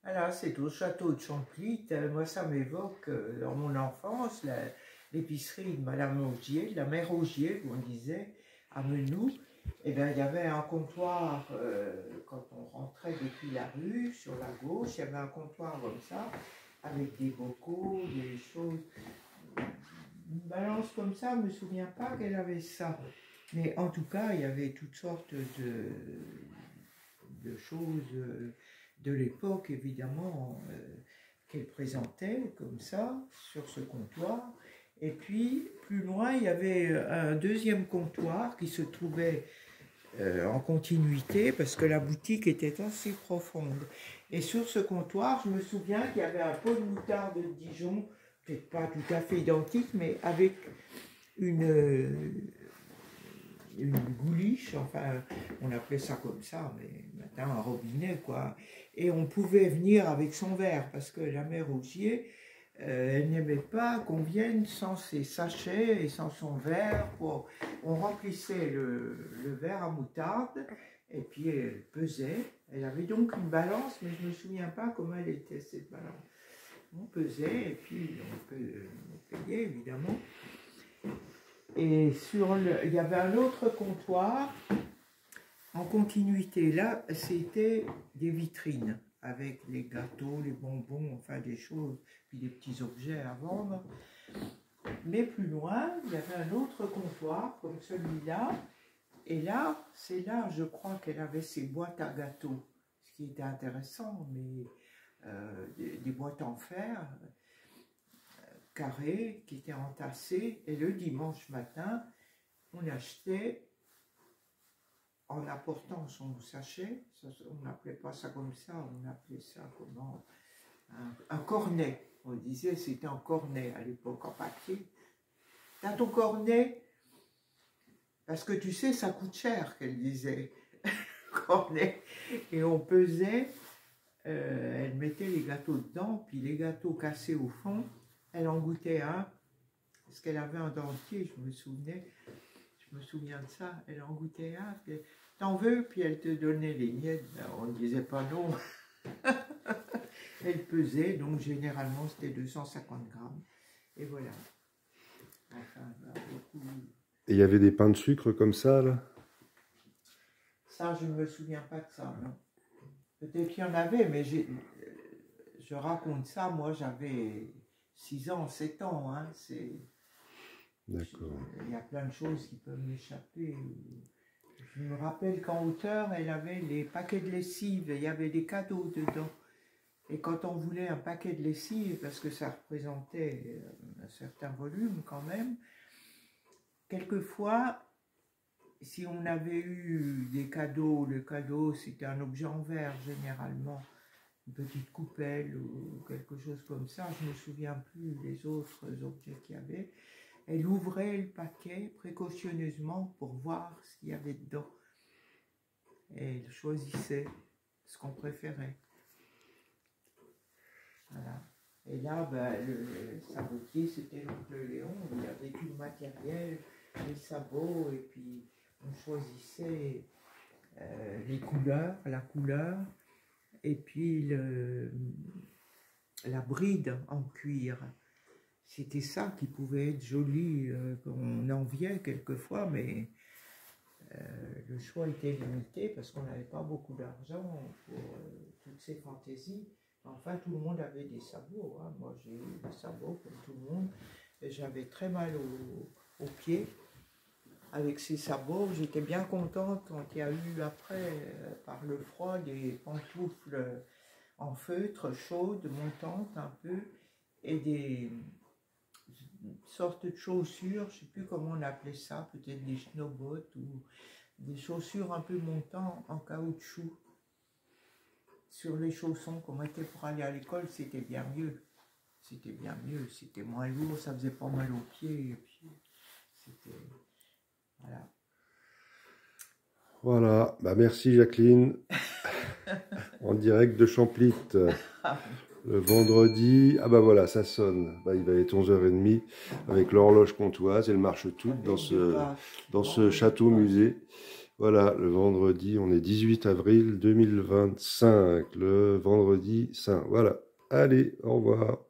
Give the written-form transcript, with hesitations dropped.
Alors, c'est au château de Champlit. Moi, ça m'évoque, dans mon enfance, l'épicerie de Madame Augier, de la mère Augier, où on disait, à Menou. Et bien, il y avait un comptoir, quand on rentrait depuis la rue, sur la gauche, il y avait un comptoir comme ça, avec des bocaux, des choses. Une balance comme ça, je ne me souviens pas qu'elle avait ça. Mais en tout cas, il y avait toutes sortes de choses de l'époque, évidemment, qu'elle présentait comme ça, sur ce comptoir. Et puis, plus loin, il y avait un deuxième comptoir qui se trouvait en continuité, parce que la boutique était assez profonde. Et sur ce comptoir, je me souviens qu'il y avait un pot de moutarde de Dijon, peut-être pas tout à fait identique, mais avec une, une gouliche, enfin, on appelait ça comme ça, mais maintenant un robinet, quoi. Et on pouvait venir avec son verre, parce que la mère Augier, elle n'aimait pas qu'on vienne sans ses sachets et sans son verre. On remplissait le verre à moutarde, et puis elle pesait. Elle avait donc une balance, mais je ne me souviens pas comment elle était, cette balance. On pesait, et puis on payait, évidemment. Et il y avait un autre comptoir en continuité. Là, c'était des vitrines avec les gâteaux, les bonbons, enfin des choses, puis des petits objets à vendre. Mais plus loin, il y avait un autre comptoir comme celui-là. Et là, c'est là, je crois qu'elle avait ses boîtes à gâteaux, ce qui était intéressant, mais des boîtes en fer carrées qui étaient entassées. Et le dimanche matin, on achetait en apportant son sachet, on n'appelait pas ça comme ça, on appelait ça comment, un cornet. On disait c'était un cornet à l'époque en papier. T'as ton cornet? Parce que tu sais, ça coûte cher, qu'elle disait. Cornet. Et on pesait, elle mettait les gâteaux dedans, puis les gâteaux cassés au fond, elle en goûtait un, parce qu'elle avait un dentier, je me souviens de ça, elle en goûtait un, t'en veux, puis elle te donnait les miettes, on ne disait pas non. Elle pesait, donc généralement c'était 250 grammes, et voilà. Enfin, beaucoup. Et il y avait des pains de sucre comme ça, là? Ça, je ne me souviens pas de ça, non. Peut-être qu'il y en avait, mais je raconte ça, moi j'avais 6 ans, 7 ans, hein, D'accord. il y a plein de choses qui peuvent m'échapper. Je me rappelle qu'en hauteur, elle avait les paquets de lessive, il y avait des cadeaux dedans. Et quand on voulait un paquet de lessive, parce que ça représentait un certain volume quand même, quelquefois, si on avait eu des cadeaux, le cadeau c'était un objet en verre généralement, une petite coupelle ou quelque chose comme ça, je ne me souviens plus les autres objets qu'il y avait. Elle ouvrait le paquet précautionneusement pour voir ce qu'il y avait dedans. Et elle choisissait ce qu'on préférait. Voilà. Et là, ben, le sabotier, c'était l'oncle Léon. Il avait tout le matériel, les sabots, et puis on choisissait les couleurs, la couleur, et puis la bride en cuir. C'était ça qui pouvait être joli, qu'on enviait quelquefois, mais le choix était limité parce qu'on n'avait pas beaucoup d'argent pour toutes ces fantaisies. Enfin, tout le monde avait des sabots, hein. Moi, j'ai eu des sabots comme tout le monde. Et j'avais très mal aux pieds avec ces sabots. J'étais bien contente quand il y a eu après, par le froid, des pantoufles en feutre, chaudes, montantes un peu, et des sortes de chaussures, je ne sais plus comment on appelait ça, peut-être des snowbots ou des chaussures un peu montantes en caoutchouc sur les chaussons qu'on mettait pour aller à l'école. C'était bien mieux. C'était bien mieux, c'était moins lourd, ça faisait pas mal aux pieds, et puis c'était... Voilà. Voilà, bah merci Jacqueline, en direct de Champlit, le vendredi. Ah bah voilà, ça sonne, bah, il va être 11h30 avec l'horloge comtoise, elle marche toute dans ce château musée. Voilà, le vendredi, on est 18 avril 2025, le vendredi saint. Voilà. Allez, au revoir.